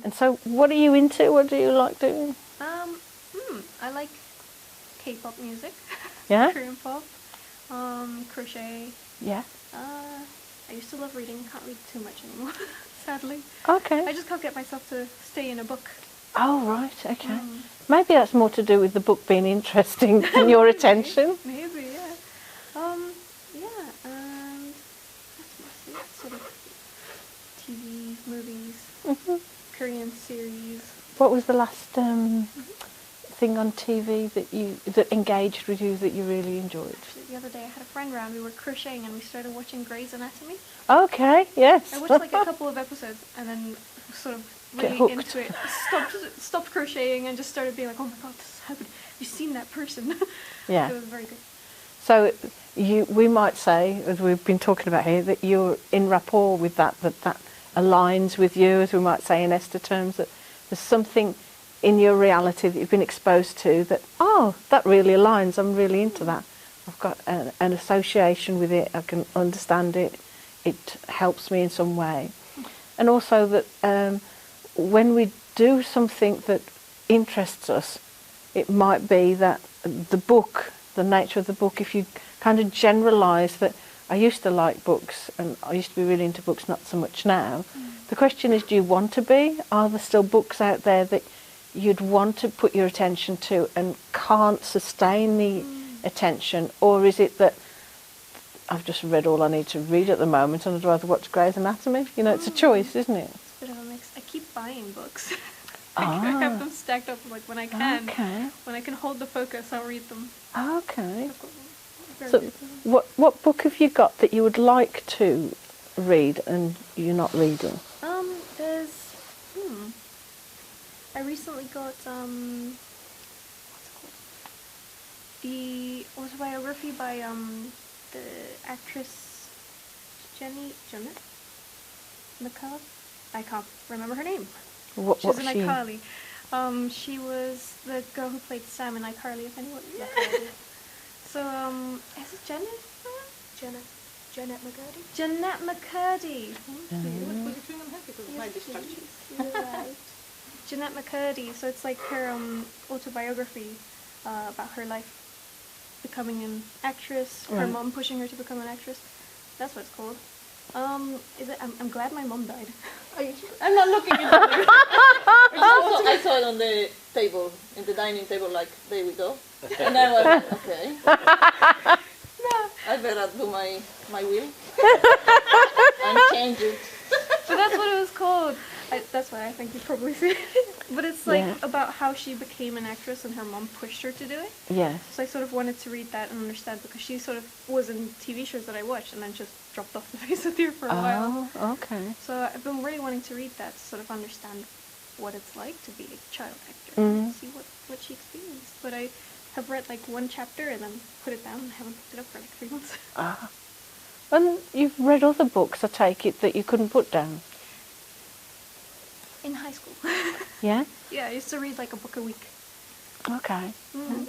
And so what are you into? What do you like doing? I like K-pop music. Yeah? Korean pop. Crochet. Yeah. I used to love reading. Can't read too much anymore, sadly. Okay. I just can't get myself to stay in a book. Oh, right, okay. Maybe that's more to do with the book being interesting than your attention. Maybe, yeah. Yeah, and that's mostly it. Sort of TV, movies, Korean series. What was the last thing on TV that engaged with you that you really enjoyed? Actually, the other day I had a friend around, we were crocheting and we started watching Grey's Anatomy. Okay, yes. I watched like a couple of episodes and then sort of really into it. Stopped crocheting and just started being like, oh my god, this is happening. Have you seen that person? Yeah. It was very good. So we might say, as we've been talking about here, that you're in rapport with that aligns with you, as we might say in Esther terms, that there's something in your reality that you've been exposed to that, oh, that really aligns, I'm really into that. I've got an association with it, I can understand it, it helps me in some way. And also that when we do something that interests us, it might be that the book, the nature of the book, if you kind of generalise that I used to like books and I used to be really into books, not so much now. The question is, do you want to be? Are there still books out there that you'd want to put your attention to and can't sustain the attention? Or is it that I've just read all I need to read at the moment and I'd rather watch Grey's Anatomy? You know, it's a choice, isn't it? It's a bit of a mix. I keep buying books. Ah. I have them stacked up like when I can. Okay. When I can hold the focus, I'll read them. Okay. I've got very So good. what book have you got that you would like to read and you're not reading? There's I recently got what's it called? The autobiography by the actress Janet McCall. I can't remember her name. She's in iCarly. She was the girl who played Sam in iCarly, if anyone knows iCarly. So, is it Janet? Janet McCurdy? Janet McCurdy. Put your finger on her because it might distract you. You're right. Janet McCurdy. So it's like her autobiography about her life becoming an actress, her mom pushing her to become an actress. That's what it's called. Is it? I'm glad my mom died. I'm not looking into it. I saw it on the table, in the dining table, like, there we go. And I was like, okay. No, I better do my will and change it. But that's what it was called. That's why I think you probably see it. But it's like about how she became an actress and her mom pushed her to do it. Yes. So I sort of wanted to read that and understand, because she sort of was in TV shows that I watched and then just dropped off the face of the earth for a while. Oh, okay. So I've been really wanting to read that to sort of understand what it's like to be a child actor and see what she experienced. But I have read like one chapter and then put it down and haven't picked it up for like 3 months. And you've read other books, I take it, that you couldn't put down? In high school. Yeah? Yeah, I used to read like a book a week. Okay.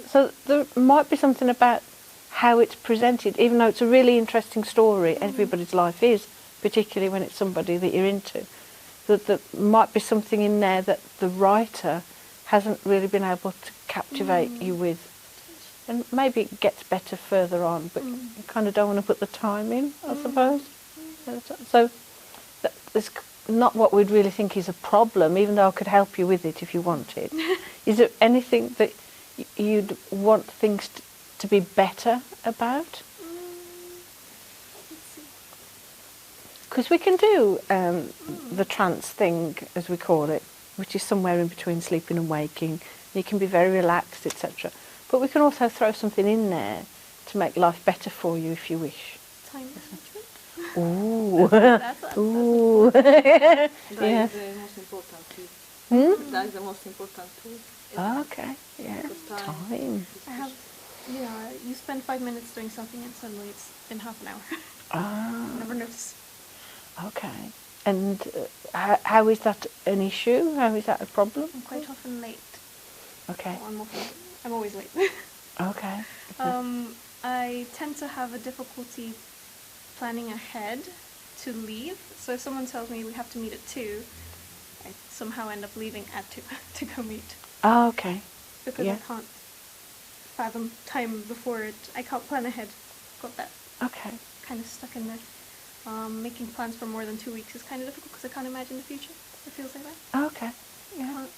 So there might be something about how it's presented, even though it's a really interesting story, everybody's life is, particularly when it's somebody that you're into, that there might be something in there that the writer hasn't really been able to captivate you with. And maybe it gets better further on, but you kind of don't want to put the time in, I suppose. So there's not what we'd really think is a problem, even though I could help you with it if you wanted. Is there anything that you'd want things to be better about? Because we can do the trance thing, as we call it, which is somewhere in between sleeping and waking. You can be very relaxed, etc. But we can also throw something in there to make life better for you if you wish. Time management. Ooh. That's Ooh. That is the most important tool. That is the most important tool. Okay, yeah. Time. I have, you spend 5 minutes doing something and suddenly it's been half an hour. Never noticed. Okay. And how is that an issue? How is that a problem? I'm quite often late. Okay. Well, I'm always late. Okay. I tend to have a difficulty planning ahead to leave. So if someone tells me we have to meet at 2, I somehow end up leaving at 2 to go meet. Oh, okay. Because Yeah. I can't fathom time before it. I can't plan ahead. Got that Okay. kind of stuck in there. Making plans for more than 2 weeks is kind of difficult because I can't imagine the future. It feels like that. Okay. Yeah. Can't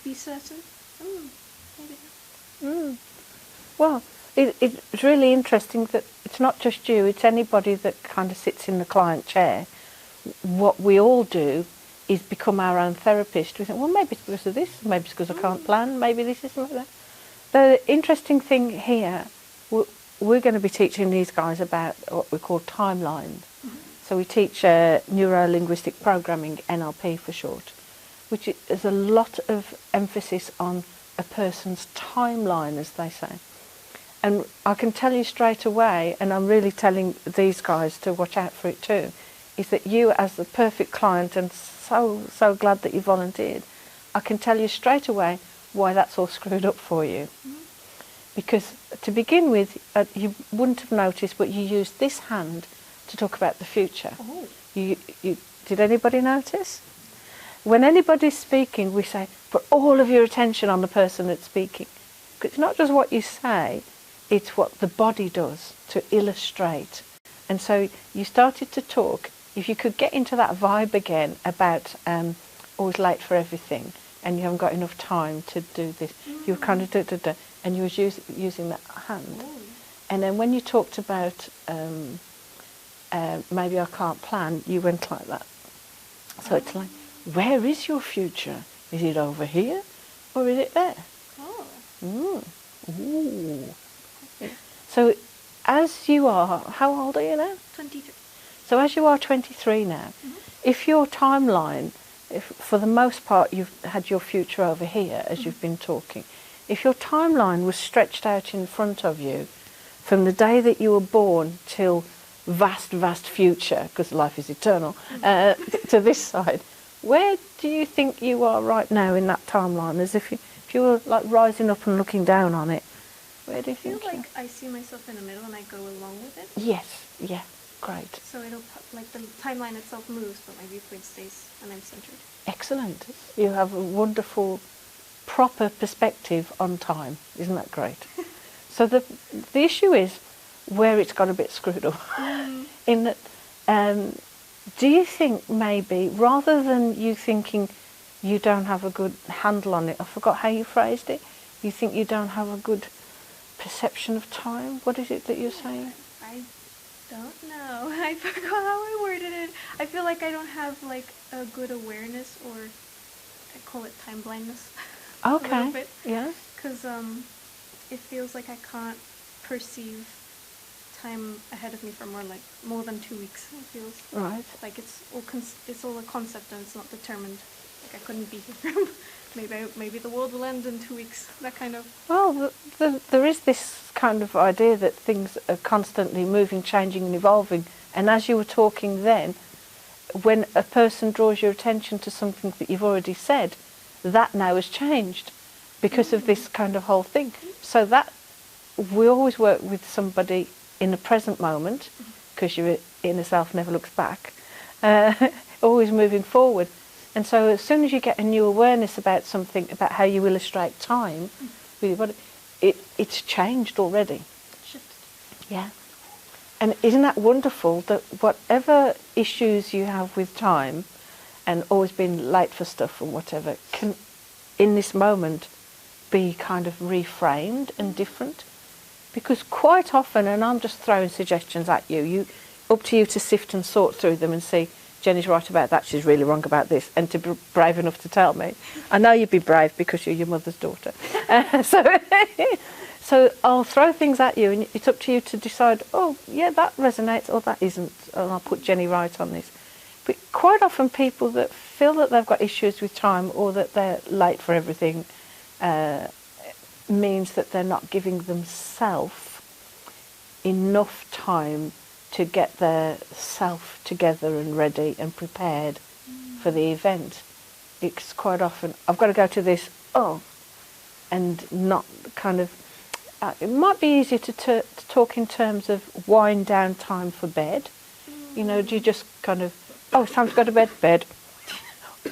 be certain. Maybe not. Mm. Well, it's really interesting that it's not just you, it's anybody that kind of sits in the client chair. What we all do is become our own therapist. We think, well, maybe it's because of this, maybe it's because I can't plan, maybe this isn't like that. The interesting thing here, we're going to be teaching these guys about what we call timelines. So we teach neuro-linguistic programming, NLP for short, which is a lot of emphasis on a person's timeline, as they say. And I can tell you straight away, and I'm really telling these guys to watch out for it too, is that you, as the perfect client, and so glad that you volunteered, I can tell you straight away why that's all screwed up for you. Because to begin with, you wouldn't have noticed, but you used this hand to talk about the future. Oh. Did anybody notice? When anybody's speaking, we say, put all of your attention on the person that's speaking. It's not just what you say, it's what the body does to illustrate. And so you started to talk. If you could get into that vibe again about always late for everything and you haven't got enough time to do this, you were kind of da-da-da, and you was using that hand. And then when you talked about maybe I can't plan, you went like that. So it's like, where is your future? Is it over here or is it there? Oh. Ooh. So as you are, how old are you now? 23. So as you are 23 now, if your timeline, if for the most part you've had your future over here as you've been talking, if your timeline was stretched out in front of you from the day that you were born till vast future, because life is eternal, to this side, where do you think you are right now in that timeline? As if you were like rising up and looking down on it, where do you I feel think? like I see myself in the middle and I go along with it. Yes, yeah, great. So it'll, like the timeline itself moves, but my viewpoint stays and I'm centered. Excellent. You have a wonderful, proper perspective on time. Isn't that great? So the issue is where it's got a bit screwed up. In that, do you think maybe, rather than you thinking you don't have a good handle on it, I forgot how you phrased it, you think you don't have a good perception of time? What is it that you're saying? I don't know. I forgot how I worded it. I feel like I don't have like a good awareness, or I call it time blindness. Okay. A little bit. Yeah. Because it feels like I can't perceive time ahead of me for more than 2 weeks. It feels Right. like it's all a concept and it's not determined. Like I couldn't be here. Maybe the world will end in 2 weeks. That kind of. Well, there is this kind of idea that things are constantly moving, changing and evolving. And as you were talking then, when a person draws your attention to something that you've already said, that now has changed because of this kind of whole thing. So that we always work with somebody in the present moment, because your inner self never looks back, always moving forward. And so as soon as you get a new awareness about something, about how you illustrate time, with your body, it's changed already. Shifted. Yeah. And isn't that wonderful that whatever issues you have with time and always being late for stuff and whatever can, in this moment, be kind of reframed and different? Because quite often, and I'm just throwing suggestions at you, up to you to sift and sort through them and see, Jenny's right about that, she's really wrong about this, and to be brave enough to tell me. I know you'd be brave because you're your mother's daughter. So I'll throw things at you and it's up to you to decide, oh, yeah, that resonates, or that isn't, and I'll put Jenny right on this. But quite often people that feel that they've got issues with time or that they're late for everything means that they're not giving themselves enough time to get their self together and ready and prepared for the event. It's quite often, I've got to go to this, and not kind of, it might be easier to talk in terms of wind down time for bed. You know, do you just kind of, it's time to go to bed,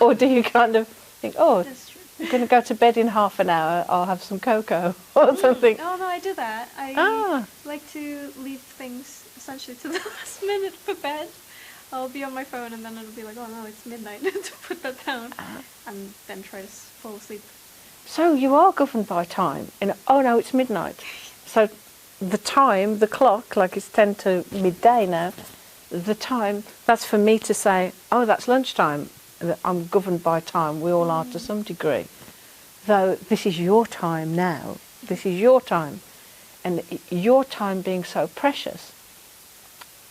Or do you kind of think, oh, That's true. I'm going to go to bed in half an hour, I'll have some cocoa or something? Oh no, I do that. I like to leave things essentially to the last minute for bed. I'll be on my phone and then it'll be like, oh no, it's midnight, to put that down, and then try to fall asleep. So you are governed by time. And oh no, it's midnight. So the time, the clock, like it's 10 to midday now, the time, that's for me to say, oh, that's lunchtime. I'm governed by time. We all are to some degree. Though this is your time now. This is your time. And your time being so precious,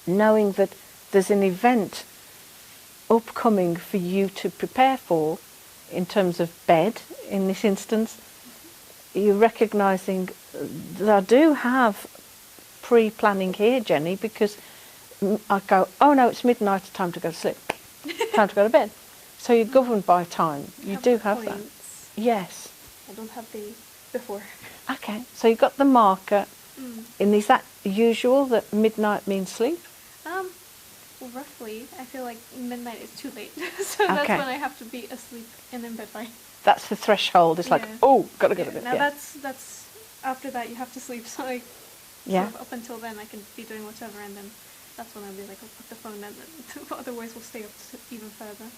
knowing that there's an event upcoming for you to prepare for in terms of bed, in this instance, you're recognising that I do have pre-planning here, Jenny, because I go, oh no, it's midnight, it's time to go to sleep, time to go to bed. So you're governed by time. You do have that. Yes. I don't have the before. Okay, so you've got the marker. And is that usual that midnight means sleep? Well, roughly, I feel like midnight is too late, so that's Okay. when I have to be asleep and in bed by. That's the threshold. It's like, Yeah. oh, gotta go to bed. Now Yeah. that's after that you have to sleep. So like, Yeah. sort of up until then I can be doing whatever, and then that's when I'll be like, I'll put the phone down. Otherwise, we'll stay up even further.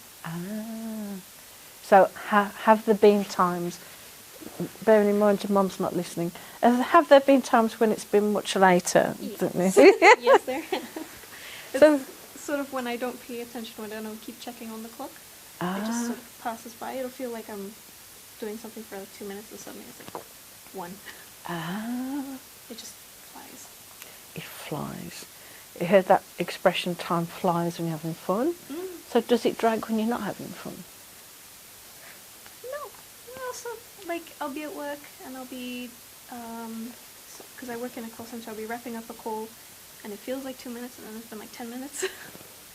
So have there been times, bearing in mind your mum's not listening, have there been times when it's been much later? Yes, Yes. yes there. It's So- sort of when I don't pay attention, when I don't keep checking on the clock, it just sort of passes by. It'll feel like I'm doing something for like 2 minutes, and suddenly it's like 1. It just flies. It flies. You heard that expression, time flies when you're having fun? So does it drag when you're not having fun? No, also like I'll be at work and I'll be, because I work in a call center, I'll be wrapping up a call, and it feels like 2 minutes, and then it's been like 10 minutes.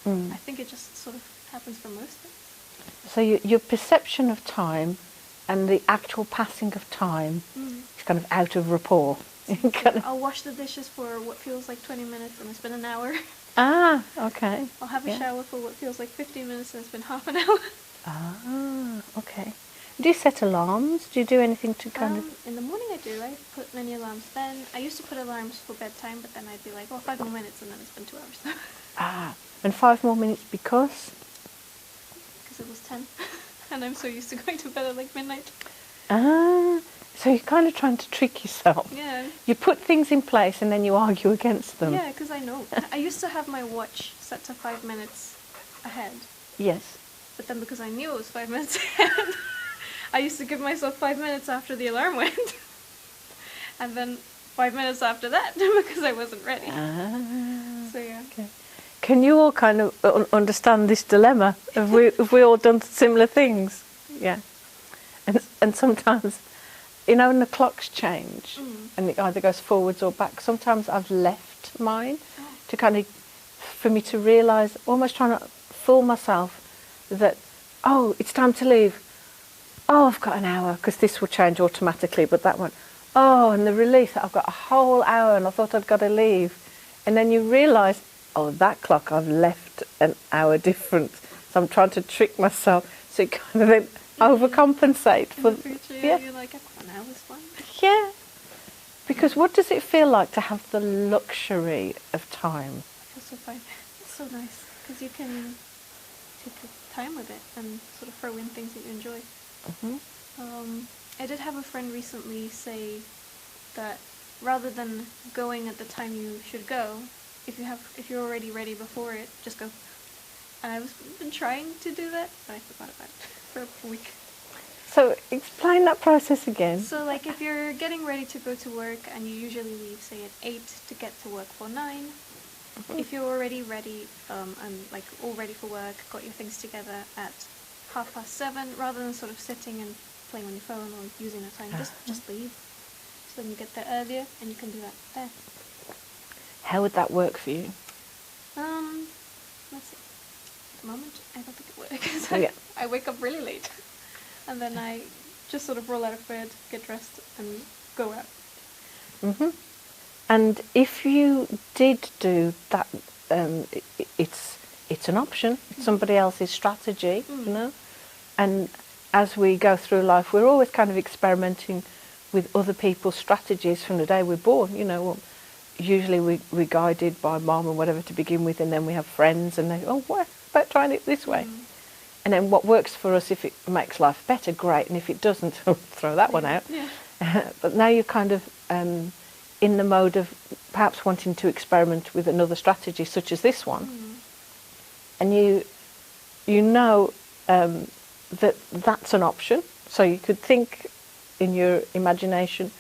I think it just sort of happens for most things. So your perception of time and the actual passing of time is kind of out of rapport. I'll wash the dishes for what feels like 20 minutes, and it's been an hour. Okay. I'll have a Yeah. shower for what feels like 15 minutes, and it's been half an hour. Okay. Do you set alarms? Do you do anything to kind of... In the morning I do. I put many alarms. Then I used to put alarms for bedtime, but then I'd be like, oh, 5 more minutes, and then it's been 2 hours. And 5 more minutes because? Because it was 10. And I'm so used to going to bed at like midnight. So you're kind of trying to trick yourself. Yeah. You put things in place and then you argue against them. Yeah, because I know. I used to have my watch set to 5 minutes ahead. Yes. But then because I knew it was 5 minutes ahead, I used to give myself 5 minutes after the alarm went. And then 5 minutes after that, because I wasn't ready. So yeah. Okay. Can you all kind of understand this dilemma? Have we all done similar things? Yeah. And sometimes, you know, when the clocks change and it either goes forwards or back, sometimes I've left mine to kind of, for me to realise, almost trying to fool myself that, oh, it's time to leave. Oh, I've got an hour, because this will change automatically, but that one, oh, and the relief that I've got a whole hour and I thought I'd got to leave. And then you realise, oh, that clock, I've left an hour different. So I'm trying to trick myself so it kind of then overcompensate for In the future, yeah, you're like, I've got an hour's fine. Yeah. Because what does it feel like to have the luxury of time? It feels so fine. It's so nice, because you can take your time with it and sort of throw in things that you enjoy. I did have a friend recently say that rather than going at the time you should go, if you're already ready before it, just go. And I've been trying to do that, but I forgot about it for a week. So explain that process again. So like if you're getting ready to go to work and you usually leave say at 8 to get to work for 9, if you're already ready and like all ready for work, got your things together at 7:30, rather than sort of sitting and playing on your phone or using that time, just leave. So then you get there earlier and you can do that there. How would that work for you? Let's see. At the moment, I don't think it works. Oh, yeah. I wake up really late, and then I just sort of roll out of bed, get dressed, and go out. And if you did do that, it's an option. It's somebody else's strategy, you know. And as we go through life, we're always kind of experimenting with other people's strategies from the day we're born. You know, usually we're guided by mom or whatever to begin with, and then we have friends and they, oh, what about trying it this way? And then what works for us, if it makes life better, great, and if it doesn't, throw that one out. Yeah. But now you're kind of in the mode of perhaps wanting to experiment with another strategy, such as this one, and you know that that's an option. So you could think in your imagination,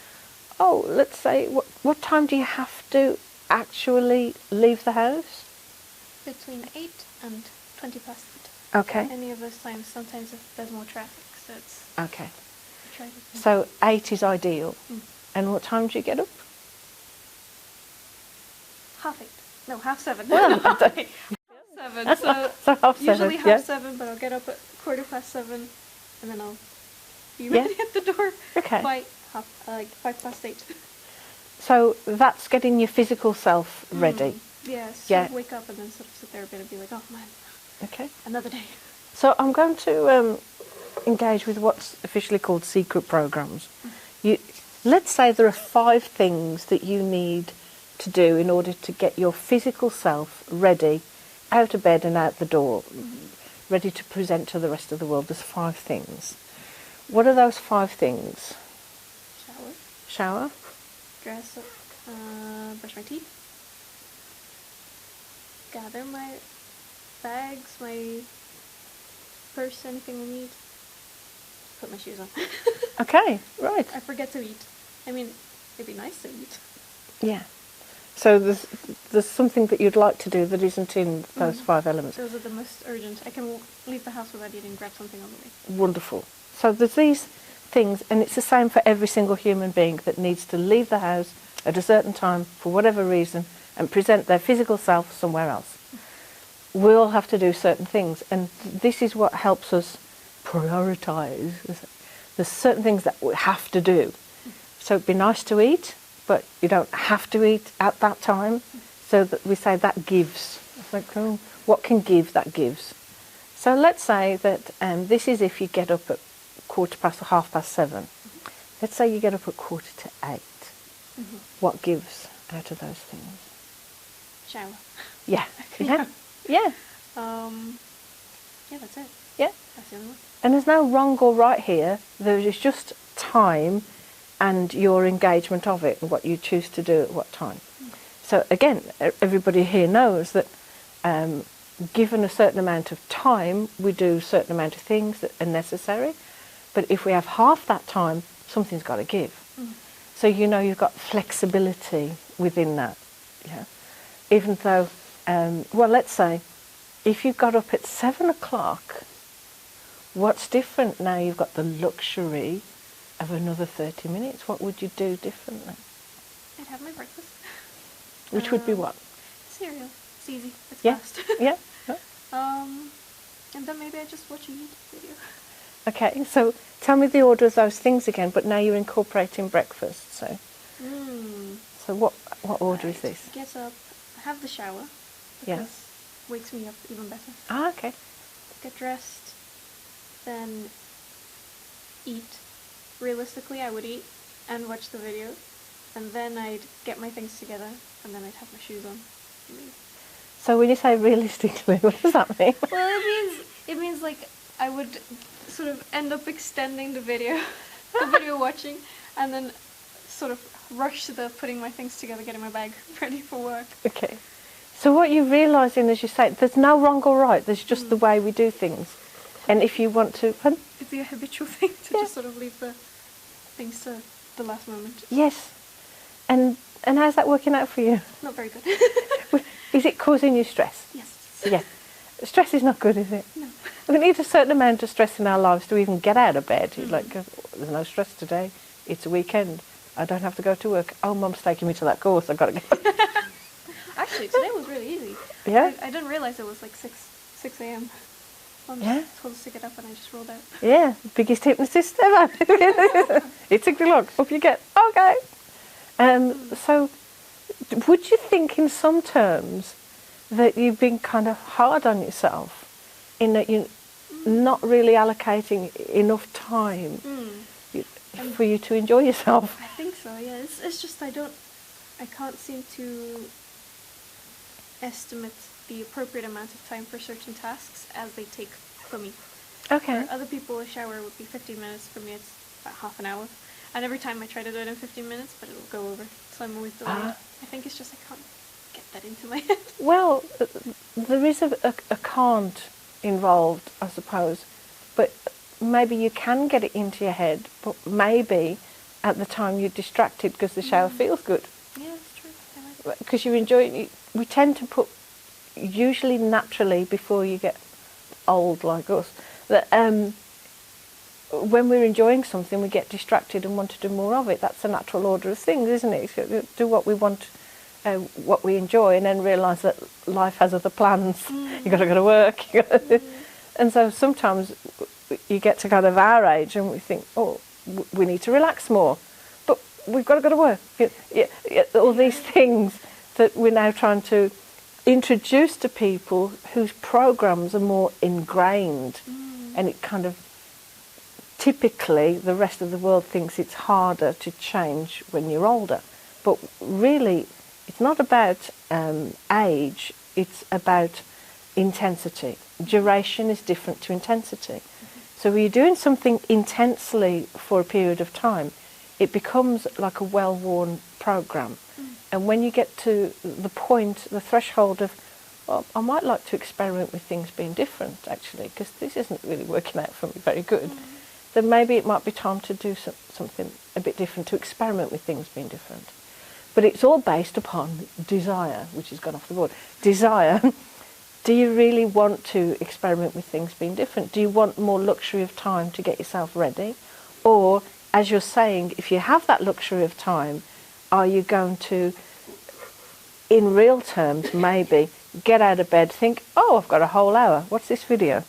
oh, let's say, what time do you have to actually leave the house? Between 8 and 20 past 8. Okay. Any of those times, sometimes if there's more traffic, so it's... Okay. Try to think. So 8 is ideal. And what time do you get up? 8:30. No, 7:30. Well, 7. So so 7:30, usually yeah. 7:30, but I'll get up at 7:15, and then I'll be ready at the door Okay. by 8:05. So that's getting your physical self ready. Yeah, so Yeah. wake up and then sort of sit there a bit and be like, oh man, Okay. another day. So I'm going to engage with what's officially called secret programs. Let's say there are 5 things that you need to do in order to get your physical self ready, out of bed and out the door, ready to present to the rest of the world. There's 5 things. What are those 5 things? Shower. Dress up, brush my teeth, gather my bags, my purse, anything I need, put my shoes on. Okay, right. I forget to eat. I mean, it'd be nice to eat. Yeah. So there's something that you'd like to do that isn't in those 5 elements. Those are the most urgent. I can leave the house without eating, grab something on the way. Wonderful. So there's these things, and it's the same for every single human being that needs to leave the house at a certain time for whatever reason and present their physical self somewhere else. We all have to do certain things, and this is what helps us prioritise. There's certain things that we have to do. So it'd be nice to eat, but you don't have to eat at that time. So that we say that gives. It's like, oh, what can give, that gives. So let's say that this is if you get up at 7:15 or 7:30. Let's say you get up at 7:45. What gives out of those things? Shower. Yeah. Yeah. Yeah. Yeah, that's it. Yeah. That's the only one. And there's no wrong or right here. There is just time and your engagement of it and what you choose to do at what time. So again, everybody here knows that given a certain amount of time, we do a certain amount of things that are necessary. But if we have half that time, something's got to give. So you know you've got flexibility within that. Yeah. Even though, well, let's say, if you got up at 7 o'clock, what's different now? You've got the luxury of another 30 minutes. What would you do differently? I'd have my breakfast. Which would be what? Cereal. It's easy. It's Yeah. fast. Yeah. And then maybe I just watch a YouTube video. Okay, so tell me the order of those things again, but now you're incorporating breakfast. So what order is this? Get up, have the shower. Yeah. Because wakes me up even better. Ah, okay. Get dressed, then eat. Realistically, I would eat and watch the video, and then I'd get my things together, and then I'd have my shoes on. And leave. So when you say realistically, what does that mean? Well, it means like I would sort of end up extending the video watching, and then sort of rush to the putting my things together, getting my bag ready for work. Okay. So what you're realising, as you say, there's no wrong or right. There's just the way we do things. And if you want to... It'd be a habitual thing to just sort of leave the things to the last moment. Yes. And how's that working out for you? Not very good. Is it causing you stress? Yes. Yeah. Stress is not good, is it? No. We need a certain amount of stress in our lives to even get out of bed. Like, there's no stress today. It's a weekend. I don't have to go to work. Oh, Mum's taking me to that course. I've got to go. Actually, today was really easy. Yeah? I didn't realise it was like 6 a.m. Mum Yeah? told us to get up and I just rolled out. Yeah, biggest hypnotist ever. It's 6 o'clock. Up you get. Okay. So, would you think in some terms that you've been kind of hard on yourself in that you not really allocating enough time for you to enjoy yourself. I think so, yeah. It's just I can't seem to estimate the appropriate amount of time for certain tasks as they take for me. Okay. For other people, a shower would be 15 minutes. For me, it's about half an hour. And every time I try to do it in 15 minutes, but it'll go over. So I'm always delayed. I think it's just I can't get that into my head. Well, there is a can't involved, I suppose, but maybe you can get it into your head, but maybe at the time you're distracted because the shower feels good. Yeah, that's true. I like it. Because you enjoy it. We tend to put, usually naturally before you get old like us, that when we're enjoying something we get distracted and want to do more of it. That's the natural order of things, isn't it? So do what we want, what we enjoy, and then realise that life has other plans. You've got to go to work. And so sometimes you get to kind of our age and we think, oh, we need to relax more. But we've got to go to work. All these things that we're now trying to introduce to people whose programs are more ingrained. And it kind of, typically, the rest of the world thinks it's harder to change when you're older. But really, it's not about age, it's about intensity. Duration is different to intensity. So when you're doing something intensely for a period of time, it becomes like a well-worn program. And when you get to the point, the threshold of, well, I might like to experiment with things being different, actually, because this isn't really working out for me very good, then maybe it might be time to do something a bit different, to experiment with things being different. But it's all based upon desire, which has gone off the board. Desire. Do you really want to experiment with things being different? Do you want more luxury of time to get yourself ready? Or, as you're saying, if you have that luxury of time, are you going to, in real terms, maybe, get out of bed, think, oh, I've got a whole hour. What's this video?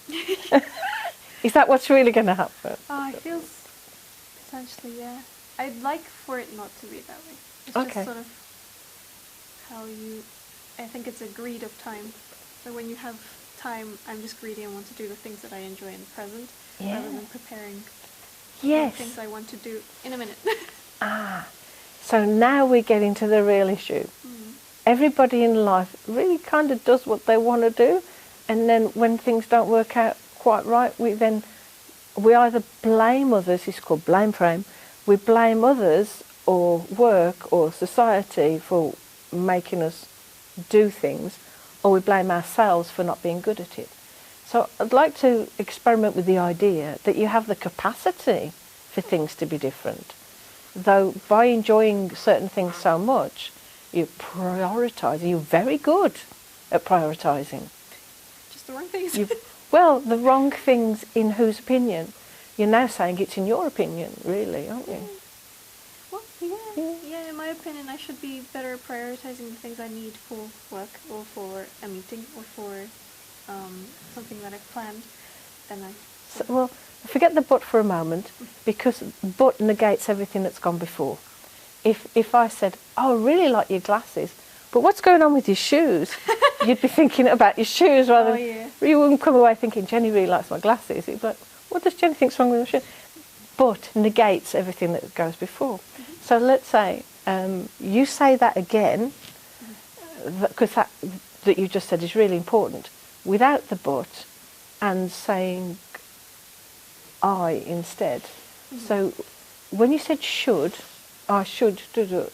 Is that what's really going to happen? Oh, it feels potentially, yeah. I'd like for it not to be that way. It's Okay. just sort of how you, I think it's a greed of time. So when you have time, I'm just greedy and want to do the things that I enjoy in the present, rather than preparing the things I want to do in a minute. So now we're getting to the real issue. Everybody in life really kind of does what they want to do, and then when things don't work out quite right, we either blame others. It's called blame frame. We blame others or work or society for making us do things, or we blame ourselves for not being good at it. So I'd like to experiment with the idea that you have the capacity for things to be different, though by enjoying certain things so much, you prioritise. You're very good at prioritising. Just the wrong things. Well, the wrong things in whose opinion? You're now saying it's in your opinion, really, aren't you? Well, yeah, in my opinion, I should be better at prioritising the things I need for work or for a meeting or for something that I've planned. Well, forget the but for a moment, because but negates everything that's gone before. If I said, oh, I really like your glasses, but what's going on with your shoes? You'd be thinking about your shoes rather than... You wouldn't come away thinking, Jenny really likes my glasses. You'd be like, what does Jenny think's wrong with her shoes? But negates everything that goes before. So let's say you say that again, because that you just said is really important, without the but, and saying I instead. So when you said should, I should do.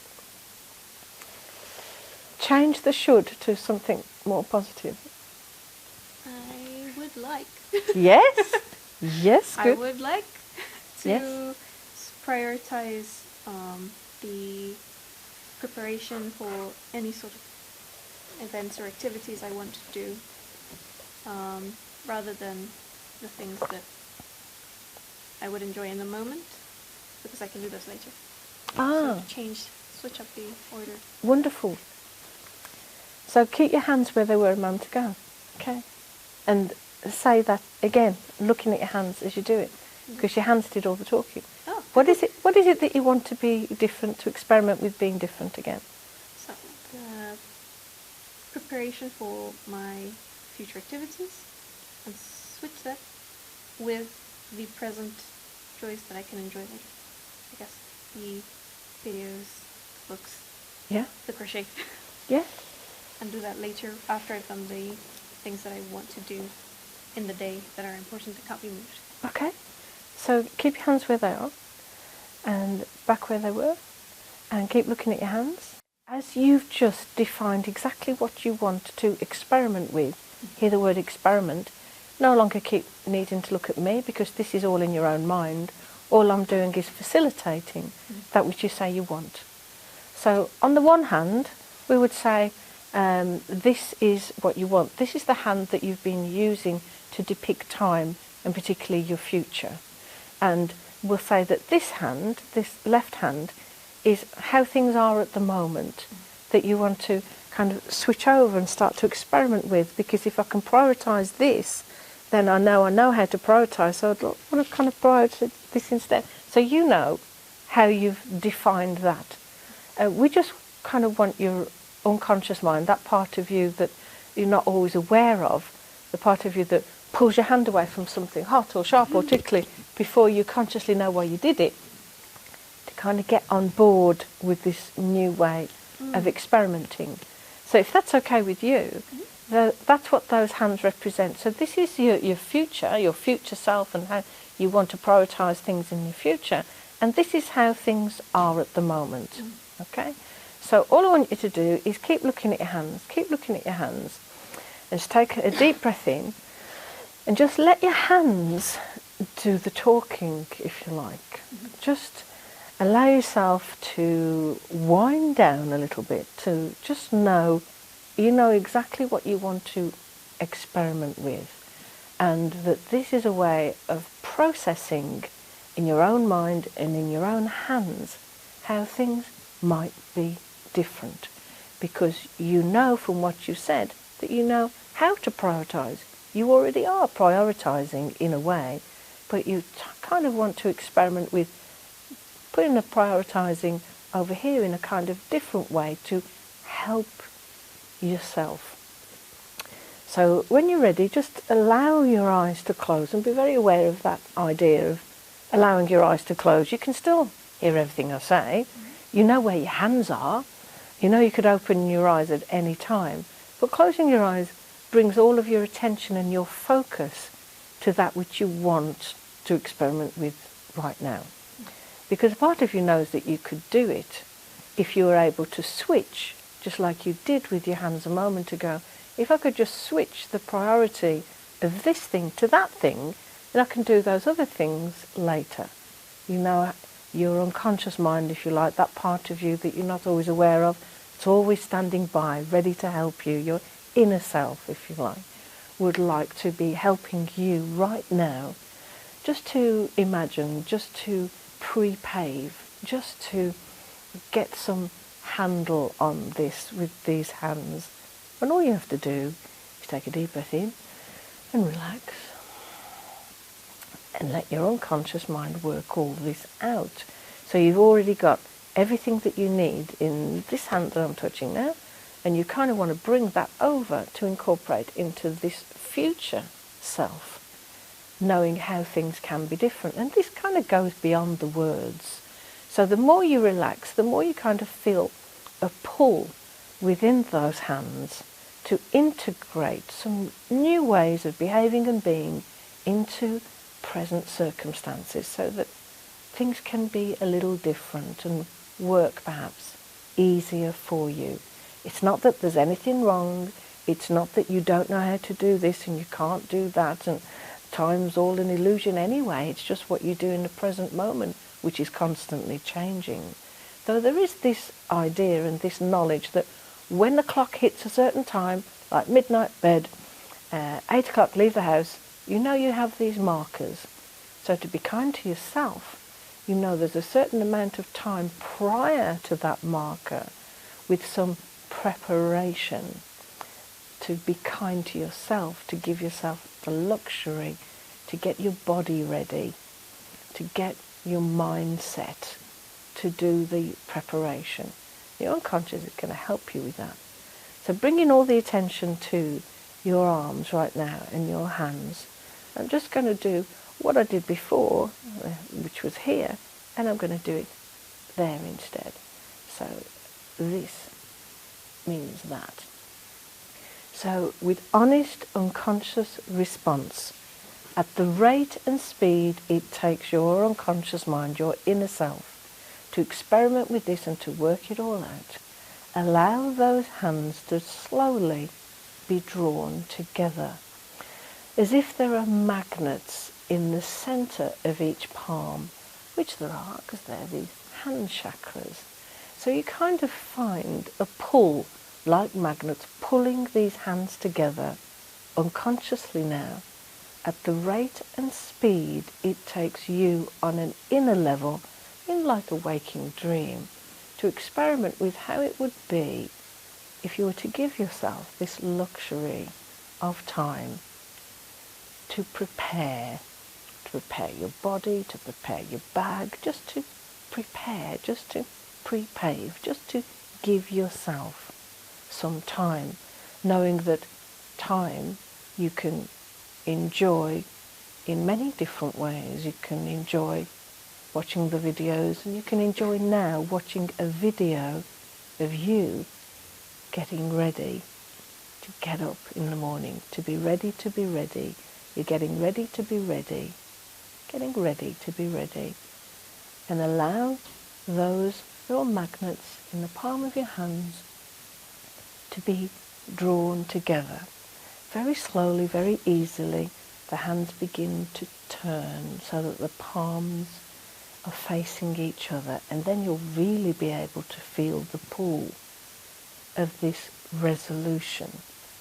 Change the should to something more positive. I would like. Yes. Yes. Good. I would like to prioritize the preparation for any sort of events or activities I want to do, rather than the things that I would enjoy in the moment, because I can do those later. So switch up the order. Wonderful. So keep your hands where they were a moment ago, okay? And say that again, looking at your hands as you do it, because your hands did all the talking. Oh. What is it that you want to be different, to experiment with being different again? So, preparation for my future activities, and switch that with the present joys that I can enjoy later. I guess the videos, books, Yeah. the crochet. Yeah. And do that later after I've done the things that I want to do in the day that are important that can't be moved. Okay. So keep your hands where they are and back where they were, and keep looking at your hands. As you've just defined exactly what you want to experiment with, hear the word experiment, no longer keep needing to look at me, because this is all in your own mind. All I'm doing is facilitating that which you say you want. So on the one hand, we would say, this is what you want. This is the hand that you've been using to depict time, and particularly your future. And we'll say that this hand, this left hand, is how things are at the moment, that you want to kind of switch over and start to experiment with, because if I can prioritise this, then I know how to prioritise, so I'd want to kind of prioritise this instead. So you know how you've defined that. We just kind of want your unconscious mind, that part of you that you're not always aware of, the part of you that pulls your hand away from something hot or sharp or tickly before you consciously know why you did it, to kind of get on board with this new way of experimenting. So if that's okay with you, that's what those hands represent. So this is your future self, and how you want to prioritise things in your future. And this is how things are at the moment. Okay? So all I want you to do is keep looking at your hands, and just take a deep breath in, and just let your hands do the talking, if you like. Just allow yourself to wind down a little bit, to just know you know exactly what you want to experiment with, and that this is a way of processing in your own mind and in your own hands how things might be different, because you know from what you said that you know how to prioritise. You already are prioritising in a way, but you kind of want to experiment with putting the prioritising over here in a kind of different way to help yourself. So when you're ready, just allow your eyes to close, and be very aware of that idea of allowing your eyes to close. You can still hear everything I say. You know where your hands are. You know you could open your eyes at any time. But closing your eyes brings all of your attention and your focus to that which you want to experiment with right now. Because part of you knows that you could do it if you were able to switch, just like you did with your hands a moment ago. If I could just switch the priority of this thing to that thing, then I can do those other things later. You know, your unconscious mind, if you like, that part of you that you're not always aware of, it's always standing by, ready to help you. Your inner self, if you like, would like to be helping you right now, just to imagine, just to pre-pave, just to get some handle on this with these hands. And all you have to do is take a deep breath in and relax, and let your unconscious mind work all this out. So you've already got everything that you need in this hand that I'm touching now, and you kind of want to bring that over to incorporate into this future self, knowing how things can be different. And this kind of goes beyond the words. So the more you relax, the more you kind of feel a pull within those hands to integrate some new ways of behaving and being into present circumstances, so that things can be a little different and work perhaps easier for you. It's not that there's anything wrong, it's not that you don't know how to do this and you can't do that, and time's all an illusion anyway. It's just what you do in the present moment, which is constantly changing. Though there is this idea and this knowledge that when the clock hits a certain time, like midnight bed, 8 o'clock leave the house, you know you have these markers. So to be kind to yourself, you know there's a certain amount of time prior to that marker with some preparation to be kind to yourself, to give yourself the luxury to get your body ready, to get your mind set, to do the preparation. Your unconscious is going to help you with that. So bringing all the attention to your arms right now and your hands. I'm just going to do what I did before, which was here, and I'm going to do it there instead. So this means that. So with honest, unconscious response, at the rate and speed it takes your unconscious mind, your inner self, to experiment with this and to work it all out, allow those hands to slowly be drawn together, as if there are magnets in the centre of each palm, which there are, because they're these hand chakras. So you kind of find a pull, like magnets, pulling these hands together unconsciously now, at the rate and speed it takes you on an inner level, in like a waking dream, to experiment with how it would be if you were to give yourself this luxury of time to prepare your body, to prepare your bag, just to prepare, just to pre-pave, just to give yourself some time, knowing that time you can enjoy in many different ways. You can enjoy watching the videos, and you can enjoy now watching a video of you getting ready to get up in the morning, to be ready to be ready. You're getting ready to be ready, getting ready to be ready. And allow those little magnets in the palm of your hands to be drawn together. Very slowly, very easily, the hands begin to turn so that the palms are facing each other, and then you'll really be able to feel the pull of this resolution,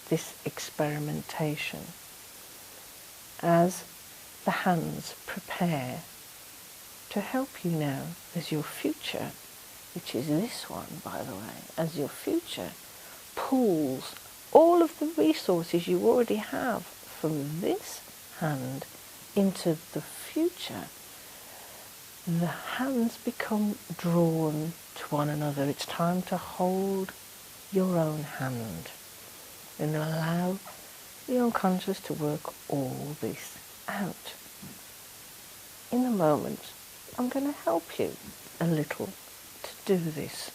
this experimentation, as the hands prepare to help you now as your future, which is this one, by the way, as your future pulls all of the resources you already have from this hand into the future. The hands become drawn to one another. It's time to hold your own hand and allow the unconscious to work all this out. In a moment, I'm going to help you a little to do this.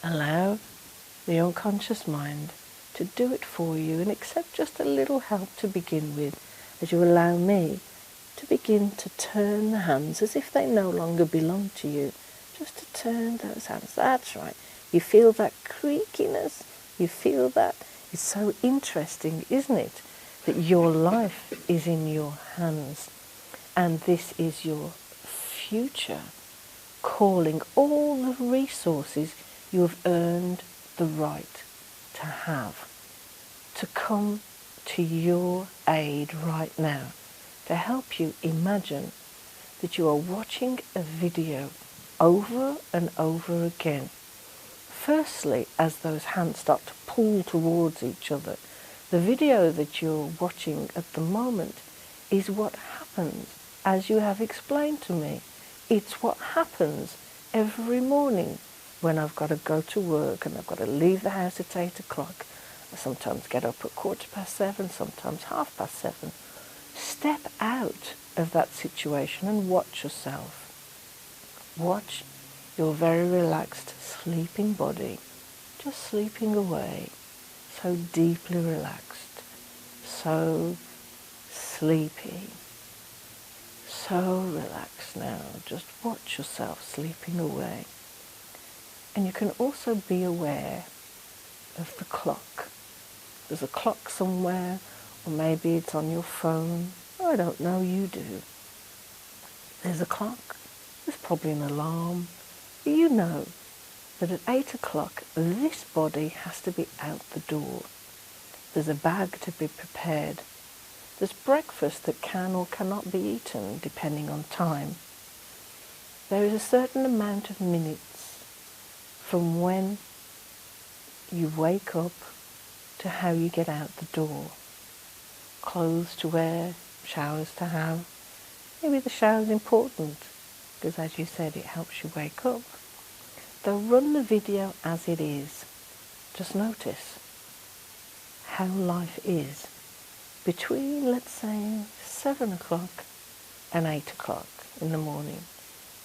Allow the unconscious mind to do it for you, and accept just a little help to begin with, as you allow me to begin to turn the hands as if they no longer belong to you. Just to turn those hands. That's right. You feel that creakiness. You feel that. It's so interesting, isn't it, that your life is in your hands, and this is your future, calling all the resources you have earned the right to have, to come to your aid right now, to help you imagine that you are watching a video over and over again. Firstly, as those hands start to pull towards each other, the video that you're watching at the moment is what happens, as you have explained to me. It's what happens every morning when I've got to go to work and I've got to leave the house at 8 o'clock. I sometimes get up at 7:15, sometimes 7:30. Step out of that situation and watch yourself. Watch your very relaxed, sleeping body, just sleeping away, so deeply relaxed, so sleepy, so relaxed now. Just watch yourself sleeping away. And you can also be aware of the clock. There's a clock somewhere, or maybe it's on your phone. I don't know, you do. There's a clock. There's probably an alarm. You know that at 8 o'clock, this body has to be out the door. There's a bag to be prepared. There's breakfast that can or cannot be eaten, depending on time. There is a certain amount of minutes from when you wake up to how you get out the door. Clothes to wear, showers to have. Maybe the shower's important, because as you said, it helps you wake up. They'll run the video as it is. Just notice how life is between, let's say, 7 o'clock and 8 o'clock in the morning.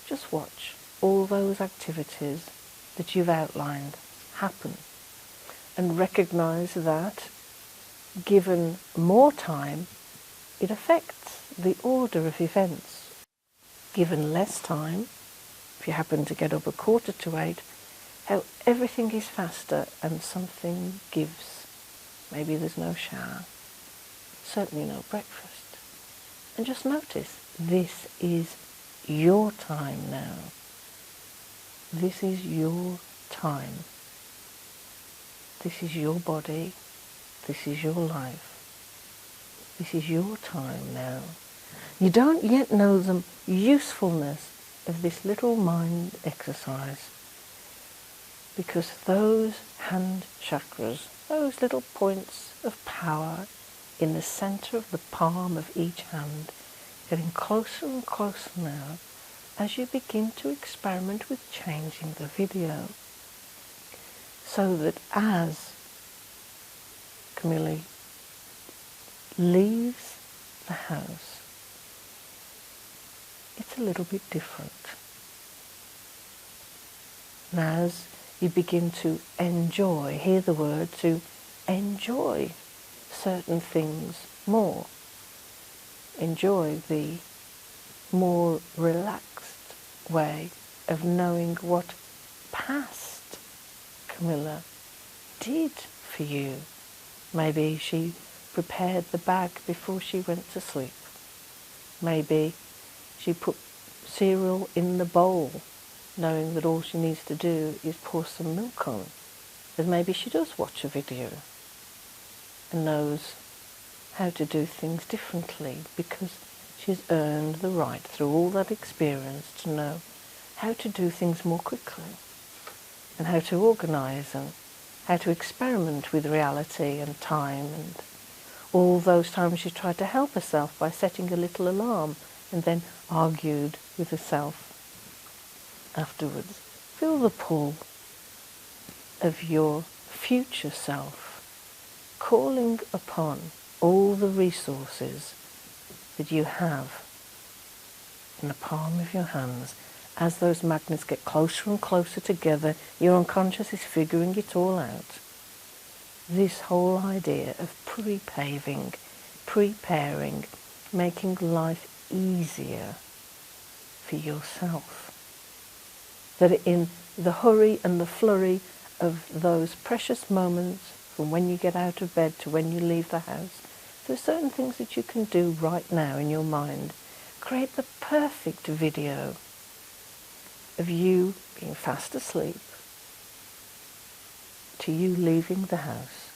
Just watch all those activities that you've outlined happen and recognise that given more time, it affects the order of events. Given less time, if you happen to get up at 7:45, how everything is faster and something gives. Maybe there's no shower, certainly no breakfast. And just notice, this is your time now. This is your time. This is your body. This is your life. This is your time now. You don't yet know the usefulness of this little mind exercise, because those hand chakras, those little points of power in the centre of the palm of each hand, getting closer and closer now as you begin to experiment with changing the video, so that as Camilla leaves the house, it's a little bit different. And as you begin to enjoy, hear the word, to enjoy certain things more, enjoy the more relaxed way of knowing what past Camilla did for you. Maybe she prepared the bag before she went to sleep. Maybe she put cereal in the bowl, knowing that all she needs to do is pour some milk on. And maybe she does watch a video and knows how to do things differently because she's earned the right through all that experience to know how to do things more quickly and how to organise and how to experiment with reality and time, and all those times she tried to help herself by setting a little alarm and then argued with herself afterwards. Feel the pull of your future self calling upon all the resources that you have in the palm of your hands. As those magnets get closer and closer together, your unconscious is figuring it all out. This whole idea of pre-paving, preparing, making life easier for yourself. That in the hurry and the flurry of those precious moments from when you get out of bed to when you leave the house, there are certain things that you can do right now in your mind. Create the perfect video of you being fast asleep to you leaving the house.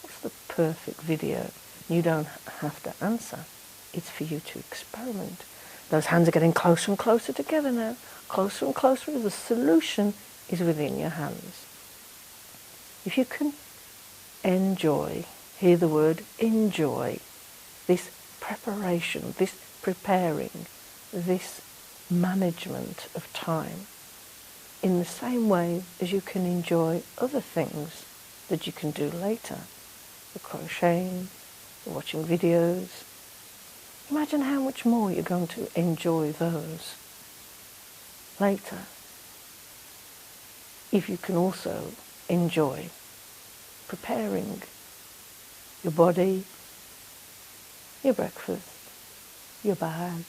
What's the perfect video? You don't have to answer. It's for you to experiment. Those hands are getting closer and closer together now. Closer and closer. The solution is within your hands. If you can enjoy, hear the word enjoy, this preparation, this preparing, this management of time, in the same way as you can enjoy other things that you can do later, the crocheting, the watching videos. Imagine how much more you're going to enjoy those later if you can also enjoy preparing your body, your breakfast, your bag.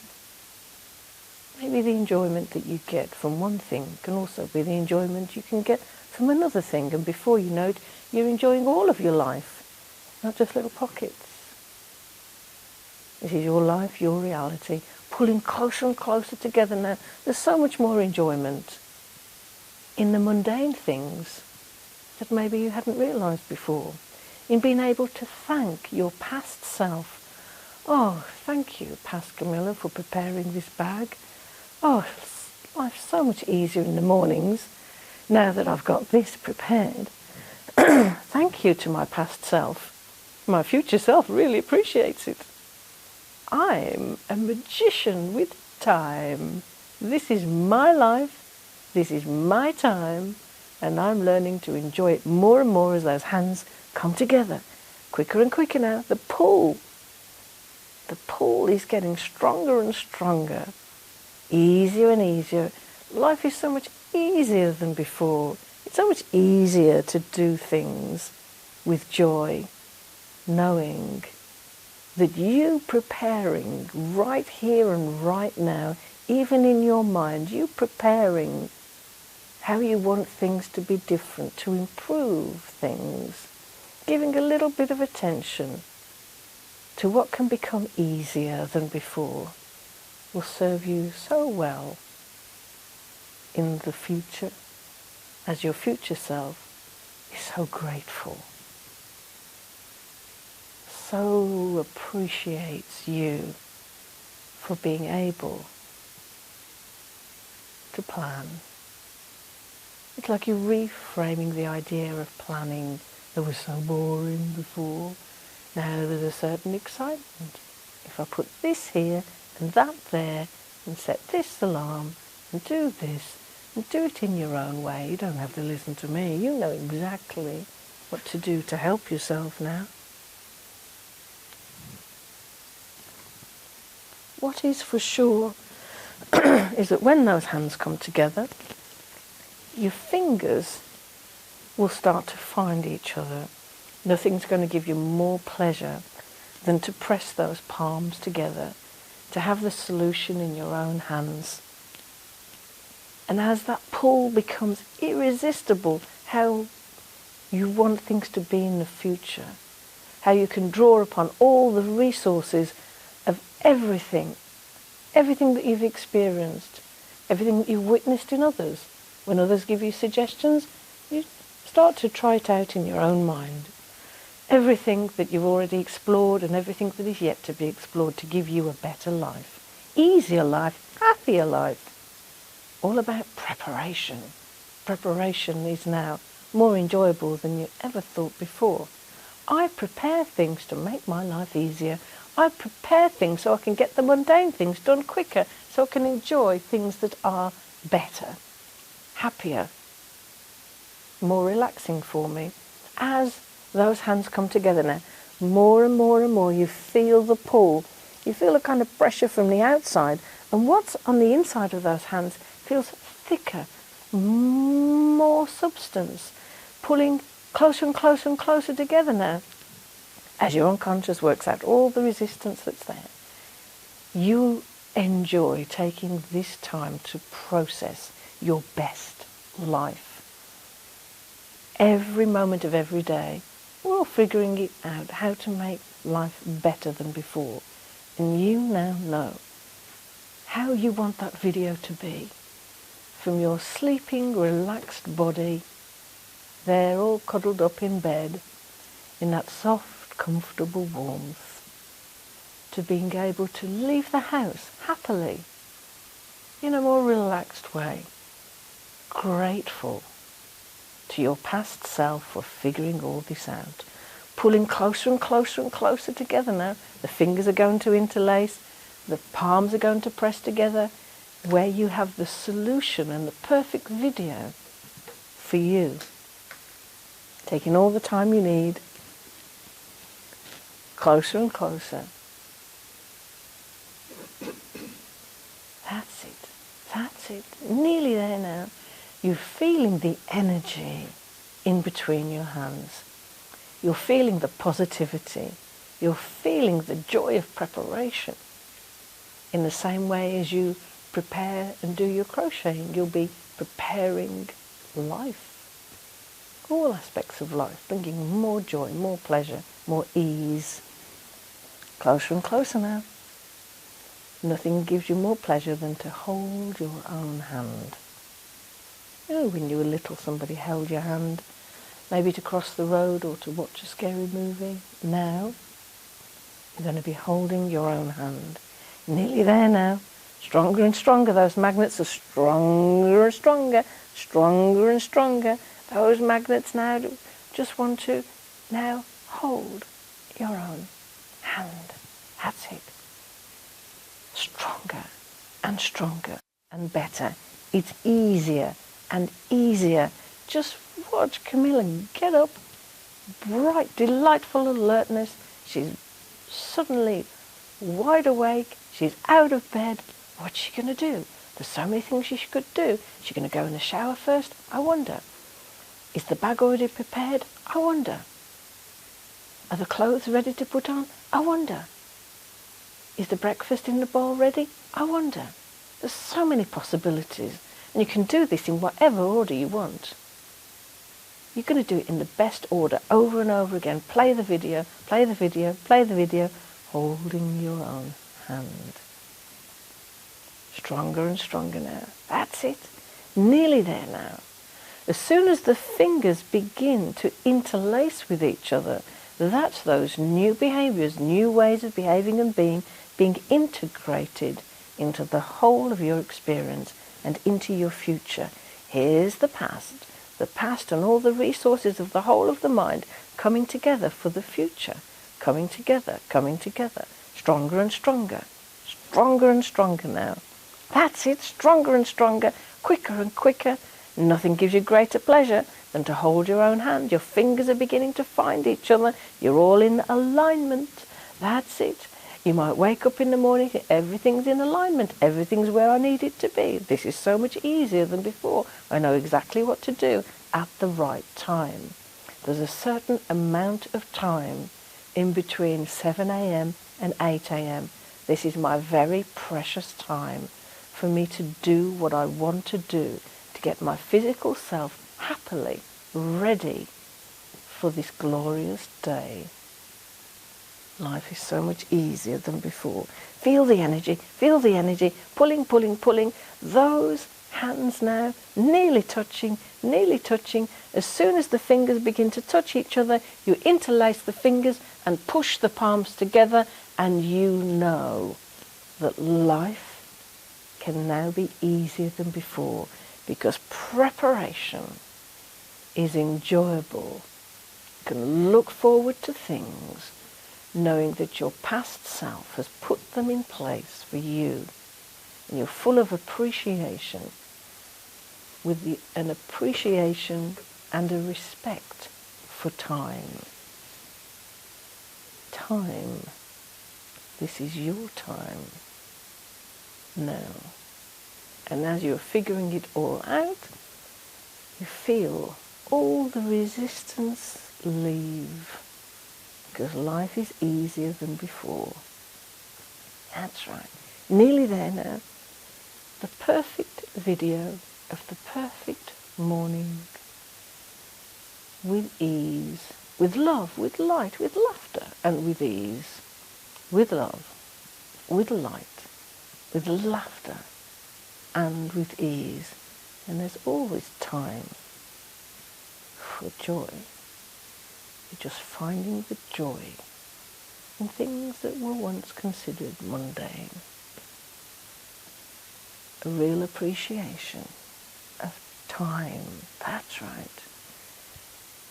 Maybe the enjoyment that you get from one thing can also be the enjoyment you can get from another thing, and before you know it, you're enjoying all of your life, not just little pockets. This is your life, your reality, pulling closer and closer together now. There's so much more enjoyment in the mundane things that maybe you hadn't realised before, in being able to thank your past self. Oh, thank you, past Camilla, for preparing this bag. Oh, life's so much easier in the mornings now that I've got this prepared. Thank you to my past self. My future self really appreciates it. I'm a magician with time. This is my life, this is my time, and I'm learning to enjoy it more and more as those hands come together. Quicker and quicker now, the pull The pull is getting stronger and stronger, easier and easier. Life is so much easier than before. It's so much easier to do things with joy, knowing that you preparing right here and right now, even in your mind, you preparing how you want things to be different, to improve things, giving a little bit of attention to what can become easier than before, will serve you so well in the future, as your future self is so grateful, so appreciates you for being able to plan. It's like you're reframing the idea of planning that was so boring before. Now there's a certain excitement. If I put this here and that there and set this alarm and do this and do it in your own way, you don't have to listen to me. You know exactly what to do to help yourself now. What is for sure is that when those hands come together, your fingers will start to find each other. Nothing's going to give you more pleasure than to press those palms together, to have the solution in your own hands. And as that pull becomes irresistible, how you want things to be in the future, how you can draw upon all the resources of everything that you've experienced, everything that you've witnessed in others. When others give you suggestions, you start to try it out in your own mind. Everything that you've already explored and everything that is yet to be explored to give you a better life, easier life, happier life. All about preparation. Preparation is now more enjoyable than you ever thought before. I prepare things to make my life easier. I prepare things so I can get the mundane things done quicker, so I can enjoy things that are better, happier, more relaxing for me. As those hands come together now, more and more and more, you feel the pull. You feel a kind of pressure from the outside, and what's on the inside of those hands feels thicker, more substance, pulling closer and closer and closer together now. As your unconscious works out all the resistance that's there, you enjoy taking this time to process your best life. Every moment of every day, we're all figuring it out, how to make life better than before. And you now know how you want that video to be. From your sleeping, relaxed body, there all cuddled up in bed, in that soft, comfortable warmth, to being able to leave the house happily, in a more relaxed way, grateful to your past self for figuring all this out, pulling closer and closer and closer together now. The fingers are going to interlace, the palms are going to press together, where you have the solution and the perfect video for you. Taking all the time you need, closer and closer. That's it. That's it. Nearly there now. You're feeling the energy in between your hands. You're feeling the positivity. You're feeling the joy of preparation. In the same way as you prepare and do your crocheting, you'll be preparing life. All aspects of life, bringing more joy, more pleasure, more ease. Closer and closer now. Nothing gives you more pleasure than to hold your own hand. You know, when you were little, somebody held your hand, maybe to cross the road or to watch a scary movie. Now, you're going to be holding your own hand. Nearly there now. Stronger and stronger. Those magnets are stronger and stronger, stronger and stronger. Those magnets now just want to now hold your own hand. That's it. Stronger and stronger and better. It's easier and easier. Just watch Camilla get up, bright, delightful alertness. She's suddenly wide awake, she's out of bed. What's she going to do? There's so many things she could do. Is she going to go in the shower first? I wonder. Is the bag already prepared? I wonder. Are the clothes ready to put on? I wonder. Is the breakfast in the bowl ready? I wonder. There's so many possibilities. And you can do this in whatever order you want. You're going to do it in the best order over and over again. Play the video, play the video, play the video, holding your own hand. Stronger and stronger now. That's it. Nearly there now. As soon as the fingers begin to interlace with each other, that's those new behaviours, new ways of behaving and being integrated into the whole of your experience and into your future. Here's the past and all the resources of the whole of the mind coming together for the future, coming together, stronger and stronger now. That's it, stronger and stronger, quicker and quicker. Nothing gives you greater pleasure than to hold your own hand. Your fingers are beginning to find each other. You're all in alignment. That's it. You might wake up in the morning, everything's in alignment, everything's where I need it to be. This is so much easier than before. I know exactly what to do at the right time. There's a certain amount of time in between 7 a.m. and 8 a.m. This is my very precious time for me to do what I want to do, to get my physical self happily ready for this glorious day. Life is so much easier than before. Feel the energy, pulling, pulling, pulling. Those hands now nearly touching. As soon as the fingers begin to touch each other, you interlace the fingers and push the palms together, and you know that life can now be easier than before, because preparation is enjoyable. You can look forward to things knowing that your past self has put them in place for you, and you're full of appreciation, with an appreciation and a respect for time. Time. This is your time now. And as you're figuring it all out, you feel all the resistance leave, because life is easier than before. That's right. Nearly there now. The perfect video of the perfect morning, with ease, with love, with light, with laughter, and with ease, with love, with light, with laughter, and with ease. And there's always time for joy. You're just finding the joy in things that were once considered mundane. A real appreciation of time. That's right.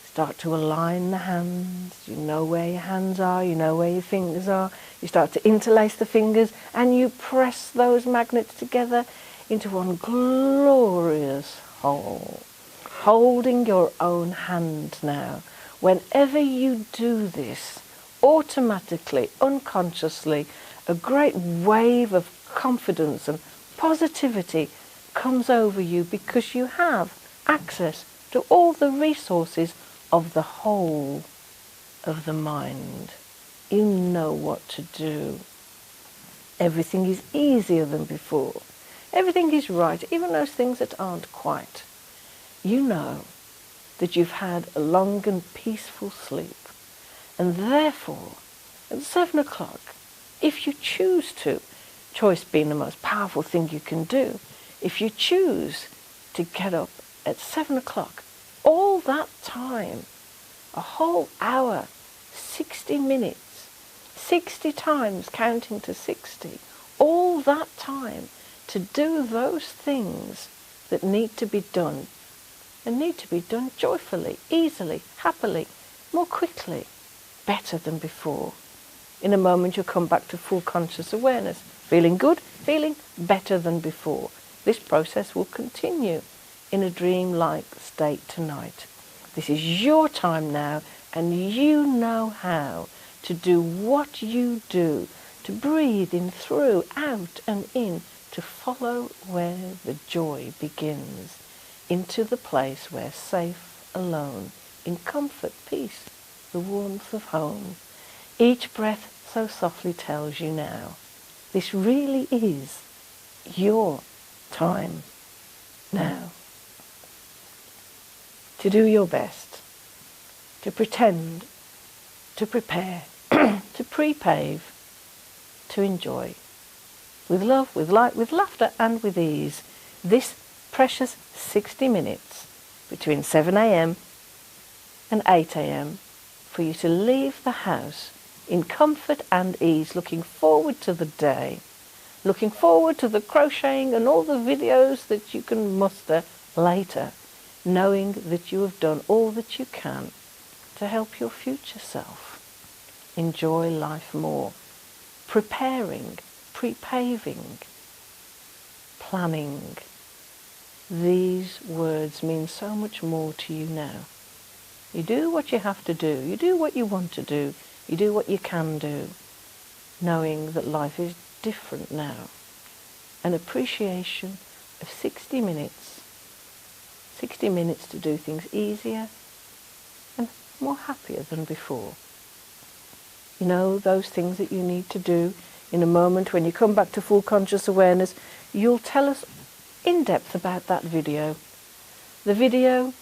Start to align the hands. You know where your hands are, you know where your fingers are. You start to interlace the fingers, and you press those magnets together into one glorious whole. Holding your own hand now. Whenever you do this, automatically, unconsciously, a great wave of confidence and positivity comes over you, because you have access to all the resources of the whole of the mind. You know what to do. Everything is easier than before. Everything is right, even those things that aren't quite. You know that you've had a long and peaceful sleep, and therefore at 7 o'clock, if you choose to, choice being the most powerful thing you can do, if you choose to get up at 7 o'clock, all that time, a whole hour, 60 minutes, 60 times counting to 60, all that time to do those things that need to be done, and need to be done joyfully, easily, happily, more quickly, better than before. In a moment you'll come back to full conscious awareness, feeling good, feeling better than before. This process will continue in a dream-like state tonight. This is your time now, and you know how to do what you do to breathe in through, out and in, to follow where the joy begins, into the place where safe, alone, in comfort, peace, the warmth of home. Each breath so softly tells you now, this really is your time now. To do your best, to pretend, to prepare, to pre-pave, to enjoy. With love, with light, with laughter and with ease, this precious 60 minutes between 7 a.m. and 8 a.m. for you to leave the house in comfort and ease, looking forward to the day, looking forward to the crocheting and all the videos that you can muster later, knowing that you have done all that you can to help your future self enjoy life more, preparing, pre-paving, planning. These words mean so much more to you now. You do what you have to do, you do what you want to do, you do what you can do, knowing that life is different now. An appreciation of 60 minutes to do things easier and more happier than before. You know, those things that you need to do in a moment when you come back to full conscious awareness. You'll tell us in depth about that video. The video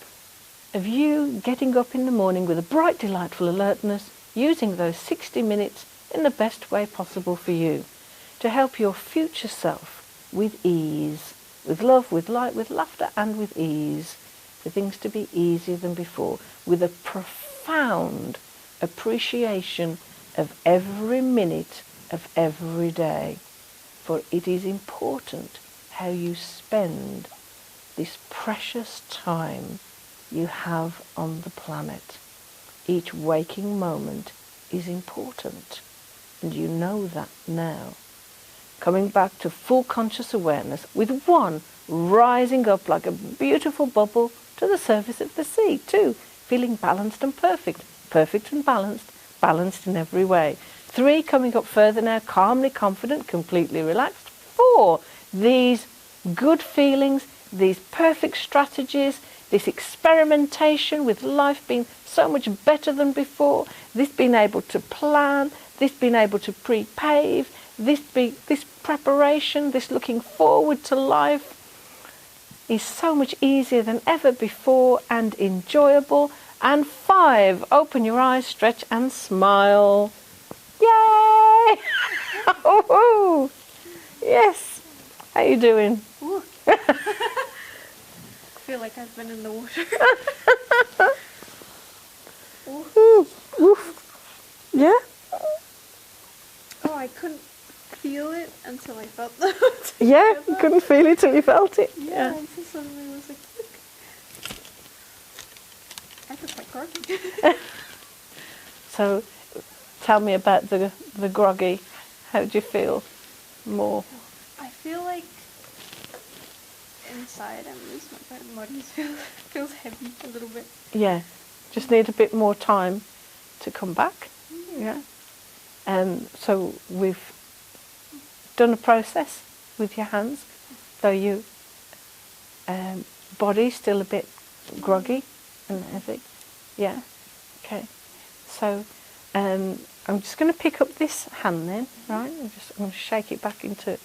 of you getting up in the morning with a bright, delightful alertness, using those 60 minutes in the best way possible for you, to help your future self with ease, with love, with light, with laughter and with ease, for things to be easier than before, with a profound appreciation of every minute of every day. For it is important how you spend this precious time you have on the planet. Each waking moment is important, and you know that now. Coming back to full conscious awareness, with one rising up like a beautiful bubble to the surface of the sea. Two, feeling balanced and perfect, perfect and balanced, balanced in every way. Three, coming up further now, calmly confident, completely relaxed. Four, these good feelings, these perfect strategies, this experimentation with life being so much better than before, this being able to plan, this being able to pre-pave, this preparation, this looking forward to life is so much easier than ever before and enjoyable. And five, open your eyes, stretch and smile. Yay! Oh, yes. How you doing? I feel like I've been in the water. Oof. Oof. Yeah? Oh, I couldn't feel it until I felt that. Yeah, you couldn't feel it till you felt it. Yeah, and so suddenly it was like, look. I feel quite groggy. So, tell me about the groggy. How do you feel more? I feel like inside I'm losing my body feels heavy a little bit. Yeah, just need a bit more time to come back. Yeah. So we've done a process with your hands, though your body's still a bit groggy and heavy. Yeah. Okay. So I'm just going to pick up this hand then, right? I'm going to shake it back into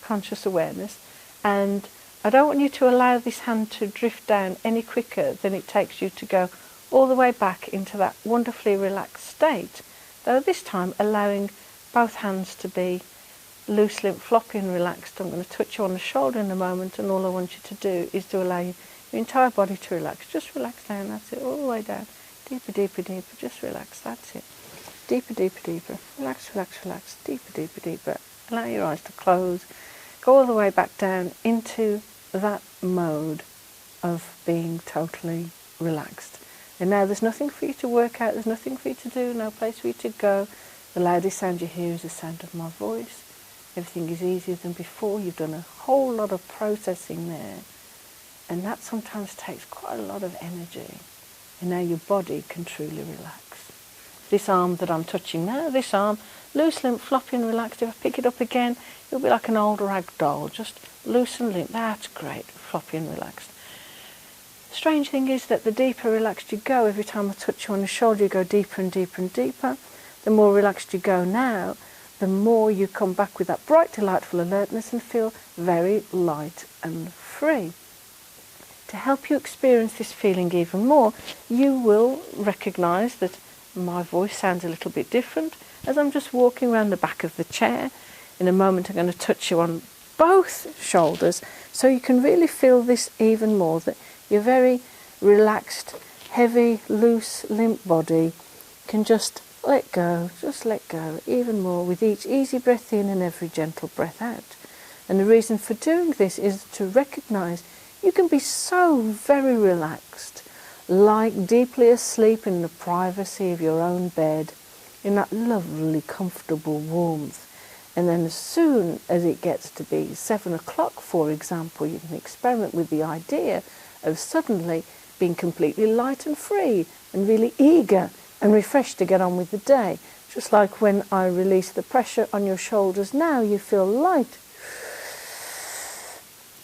conscious awareness, and I don't want you to allow this hand to drift down any quicker than it takes you to go all the way back into that wonderfully relaxed state, though this time allowing both hands to be loose, limp, floppy and relaxed. I'm going to touch you on the shoulder in a moment, and all I want you to do is to allow your entire body to relax. Just relax down, that's it, all the way down. Deeper, deeper, deeper, just relax, that's it. Deeper, deeper, deeper. Relax, relax, relax. Deeper, deeper, deeper. Allow your eyes to close. Go all the way back down into that mode of being totally relaxed. And now there's nothing for you to work out, there's nothing for you to do, no place for you to go. The loudest sound you hear is the sound of my voice. Everything is easier than before. You've done a whole lot of processing there. And that sometimes takes quite a lot of energy. And now your body can truly relax. This arm that I'm touching now, this arm, loose, limp, floppy and relaxed. If I pick it up again, it'll be like an old rag doll, just loose and limp. That's great, floppy and relaxed. The strange thing is that the deeper relaxed you go, every time I touch you on the shoulder, you go deeper and deeper and deeper. The more relaxed you go now, the more you come back with that bright, delightful alertness and feel very light and free. To help you experience this feeling even more, you will recognise that my voice sounds a little bit different as I'm just walking around the back of the chair. In a moment I'm going to touch you on both shoulders so you can really feel this even more, that your very relaxed, heavy, loose, limp body can just let go even more with each easy breath in and every gentle breath out. And the reason for doing this is to recognise you can be so very relaxed, like deeply asleep in the privacy of your own bed, in that lovely, comfortable warmth. And then as soon as it gets to be 7 o'clock, for example, you can experiment with the idea of suddenly being completely light and free and really eager and refreshed to get on with the day. Just like when I release the pressure on your shoulders now, you feel light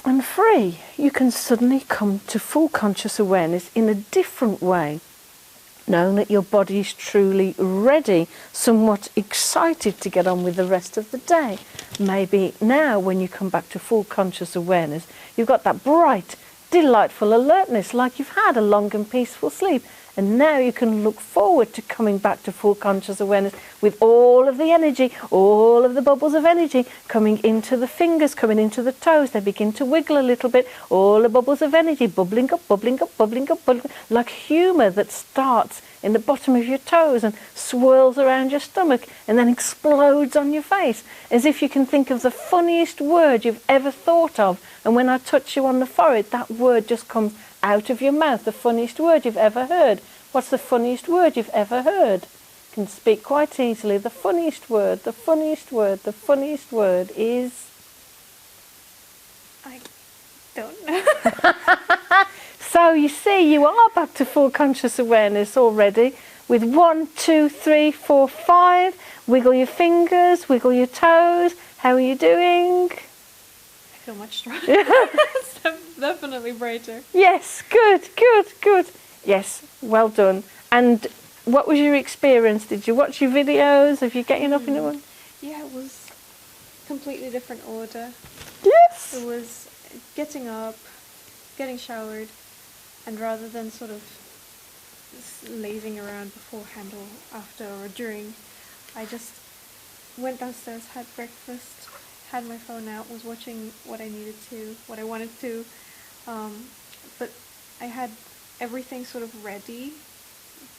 and free. You can suddenly come to full conscious awareness in a different way, knowing that your body is truly ready, somewhat excited to get on with the rest of the day. Maybe now when you come back to full conscious awareness, you've got that bright, delightful alertness like you've had a long and peaceful sleep. And now you can look forward to coming back to full conscious awareness with all of the energy, all of the bubbles of energy coming into the fingers, coming into the toes. They begin to wiggle a little bit. All the bubbles of energy bubbling up, bubbling up, bubbling up, bubbling up, like humour that starts in the bottom of your toes and swirls around your stomach and then explodes on your face. As if you can think of the funniest word you've ever thought of. And when I touch you on the forehead, that word just comes out of your mouth, the funniest word you've ever heard. What's the funniest word you've ever heard? You can speak quite easily. The funniest word, the funniest word, the funniest word is... I don't know. So you see, you are back to full conscious awareness already with 1, 2, 3, 4, 5. Wiggle your fingers, wiggle your toes. How are you doing? I feel much stronger. Definitely brighter. Yes, good, good, good. Yes, well done. And what was your experience? Did you watch your videos? Have you getting up in the morning? Yeah, it was completely different order. Yes. It was getting up, getting showered, and rather than sort of lazing around beforehand or after or during, I just went downstairs, had breakfast, had my phone out, was watching what I needed to, what I wanted to, but I had everything sort of ready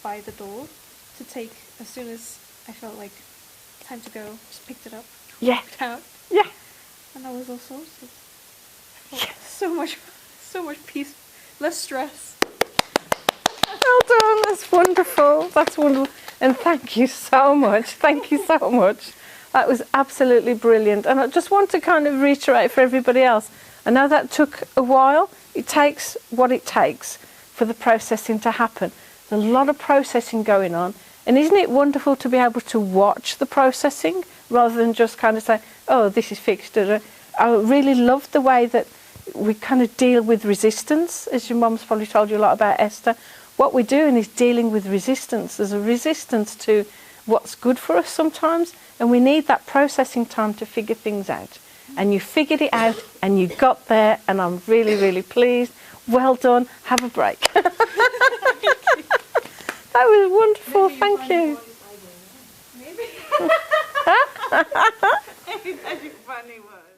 by the door to take as soon as I felt like time to go. Just picked it up, walked out, and I was all sorted. So much peace, less stress. Well done, that's wonderful, that's wonderful. And thank you so much, thank you so much. That was absolutely brilliant. And I just want to kind of reiterate for everybody else, I know that took a while. It takes what it takes for the processing to happen. There's a lot of processing going on. And isn't it wonderful to be able to watch the processing rather than just kind of say, oh, this is fixed. I really love the way that we kind of deal with resistance. As your mum's probably told you a lot about Esther. What we're doing is dealing with resistance. There's a resistance to what's good for us sometimes. And we need that processing time to figure things out. And you figured it out and you got there, and I'm really, really pleased. Well done. Have a break. That was wonderful. Thank you. Maybe. Maybe that's a funny word.